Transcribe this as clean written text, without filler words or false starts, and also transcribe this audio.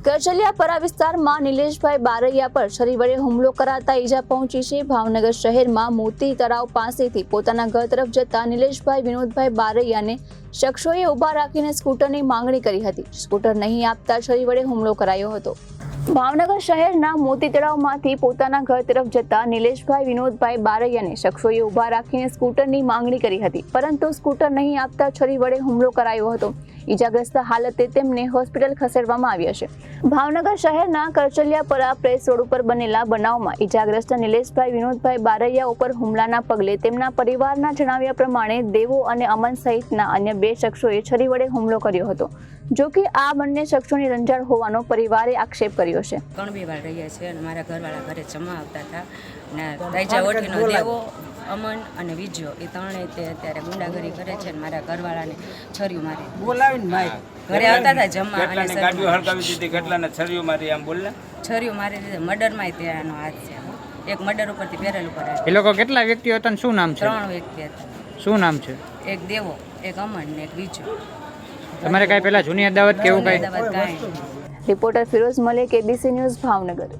કરચલિયાપરા વિસ્તારમાં નિલેશભાઈ બારૈયા પર છરી વડે હુમલો કરાતા ઈજા પહોંચી છે। ભાવનગર શહેરમાં મોતી તળાવ પાસેથી પોતાના ઘર તરફ જતા નિલેશભાઈ વિનોદભાઈ બારૈયાને શખ્સોએ ઊભા રાખીને સ્કૂટરની માંગણી કરી હતી। સ્કૂટર નહીં આપતા છરી વડે હુમલો કરાયો હતો। ભાવનગર શહેરના મોતી તળાવમાંથી પોતાના ઘર તરફ જતા નિલેશભાઈ વિનોદભાઈ બારૈયાને શખ્સોએ ઊભા રાખીને સ્કૂટરની માંગણી કરી હતી, પરંતુ સ્કૂટર નહીં આપતા છરી વડે હુમલો કરાયો હતો। ઈજાગ્રસ્ત હાલતે તેમને હોસ્પિટલ ખસેડવામાં આવ્યા છે। ભાવનગર શહેરના કરચલિયાપરા પ્રેસ રોડ ઉપર બનેલા બનાવમાં ઈજાગ્રસ્ત નિલેશભાઈ વિનોદભાઈ બારૈયા ઉપર હુમલાના પગલે તેમના પરિવારના જણાવ્યા પ્રમાણે દેવો અને અમન સહિતના અન્ય 2 શખ્સોએ છરી વડે હુમલો કર્યો હતો। જો કે આ બંને શખ્સોની રંજાડ હોવાનો પરિવારે આક્ષેપ કર્યો છે। ઘણી વાર રહ્યા છે અને મારા ઘરવાળા ઘરે જમા આવતા હતા ને રાજા ઓઠીનો દેવો, અમન અને વિજયો એ ત્રણેય તે અત્યારે ગુંડાગરી કરે છે અને મારા ઘરવાળાને છરીઓ મારી બોલાવીને ભાઈ ઘરે આવતા હતા જમવા અને ગાડીઓ હળગાવી દીધી, કેટલાને છરીઓ મારી, આમ બોલ ને છરીઓ મારી દીધી। મર્ડરમાં તેનો હાથ છે, એક મર્ડર ઉપરથી બેરલ ઉપર એ લોકો કેટલા વ્યક્તિઓ હતા, શું નામ છે? 3 વ્યક્તિ હતા। શું નામ છે? એક દેવો, એક અમન ને એક વિજયો। તમારે કાંઈ પેલા જૂની અદાવત કેવું કાંઈ? કાંઈ reporter Firoz Malek, ABC news, Bhavnagar.